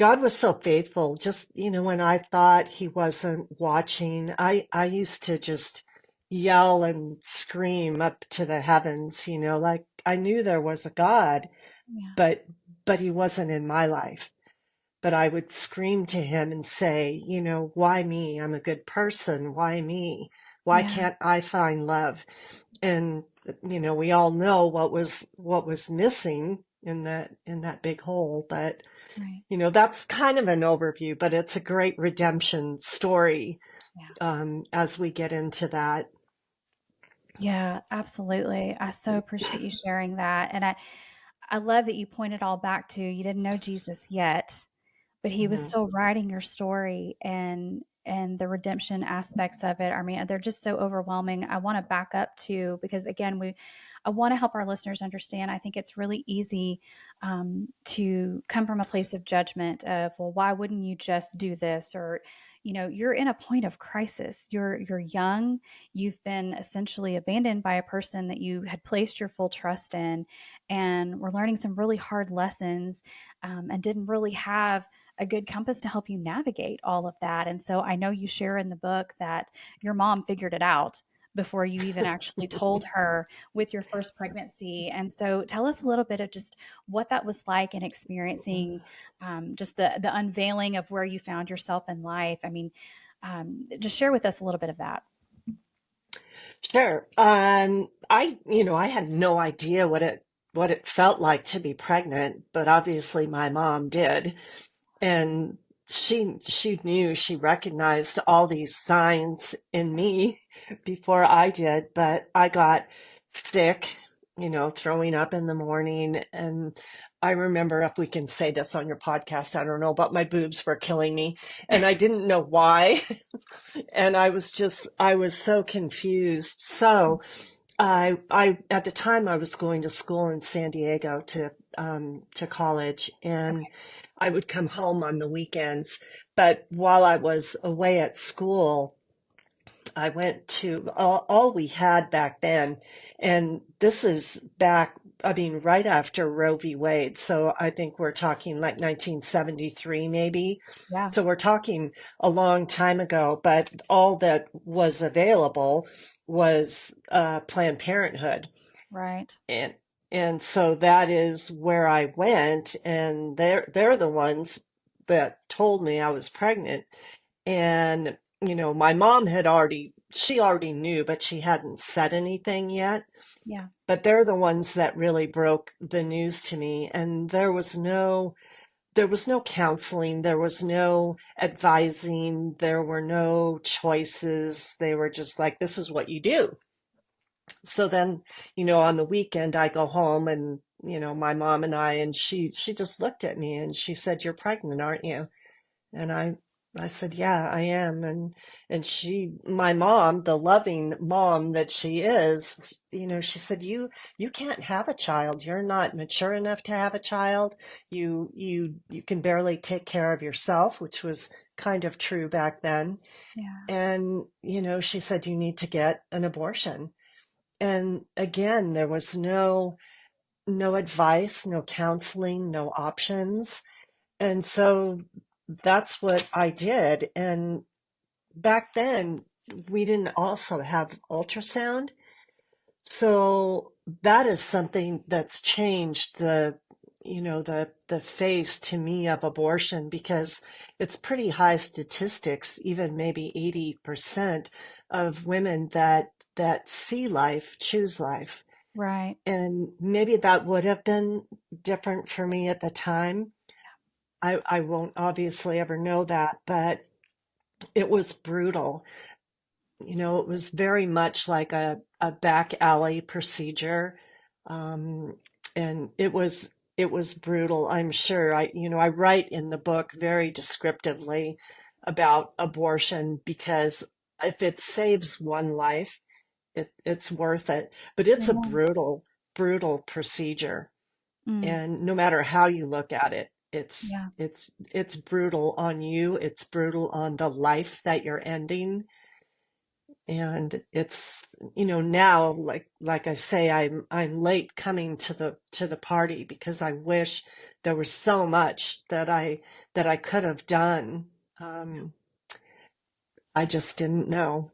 God was so faithful. Just, when I thought he wasn't watching, I used to just yell and scream up to the heavens, like I knew there was a God, Yeah. but he wasn't in my life. But I would scream to him and say, why me? I'm a good person. Why me? Why Yeah. can't I find love? And we all know what was missing in that big hole, but Right. that's kind of an overview, but it's a great redemption story Yeah. as we get into that. Yeah, absolutely. I so appreciate you sharing that. And I love that you pointed all back to you didn't know Jesus yet, but he was Mhm. still writing your story and the redemption aspects of it. I mean, they're just so overwhelming. I want to back up to because again, I want to help our listeners understand. I think it's really easy to come from a place of judgment of, well, why wouldn't you just do this? Or, you're in a point of crisis. You're young. You've been essentially abandoned by a person that you had placed your full trust in, and we're learning some really hard lessons, and didn't really have a good compass to help you navigate all of that. And so I know you share in the book that your mom figured it out before you even actually told her with your first pregnancy. And so tell us a little bit of just what that was like and experiencing just the unveiling of where you found yourself in life. I mean, just share with us a little bit of that. Sure. I had no idea what it felt like to be pregnant, but obviously my mom did. And she knew, she recognized all these signs in me before I did, but I got sick, throwing up in the morning. And I remember, if we can say this on your podcast, I don't know, but my boobs were killing me and I didn't know why. And I was so confused. So at the time I was going to school in San Diego to college, and Okay. I would come home on the weekends. But while I was away at school, I went to all we had back then, and this is back, I mean, right after Roe v. Wade. So I think we're talking like 1973, maybe. Yeah. So we're talking a long time ago, but all that was available was Planned Parenthood. Right. And so that is where I went, and they're the ones that told me I was pregnant. And, my mom she already knew, but she hadn't said anything yet. Yeah. But they're the ones that really broke the news to me. And there was no counseling, there was no advising, there were no choices. They were just like, this is what you do. So then, on the weekend I go home, and, my mom and and she just looked at me and she said, "You're pregnant, aren't you?" And I said, "Yeah, I am." And my mom, the loving mom that she is, she said, "You can't have a child. You're not mature enough to have a child. You can barely take care of yourself," which was kind of true back then. Yeah. And, she said, "You need to get an abortion." And again, there was no advice, no counseling, no options. And so that's what I did. And back then, we didn't also have ultrasound. So that is something that's changed the face to me of abortion, because it's pretty high statistics, even maybe 80% of women that see life choose life. Right. And maybe that would have been different for me at the time. I won't obviously ever know that, but it was brutal. It was very much like a back alley procedure. Um, and it was brutal, I'm sure. I write in the book very descriptively about abortion, because if it saves one life, it's worth it. But it's a Yeah. brutal, brutal procedure. Mm. And no matter how you look at it, it's Yeah. it's it's brutal on you. It's brutal on the life that you're ending. And it's, now, like I say, I'm late coming to the party, because I wish there was so much that that I could have done. I just didn't know.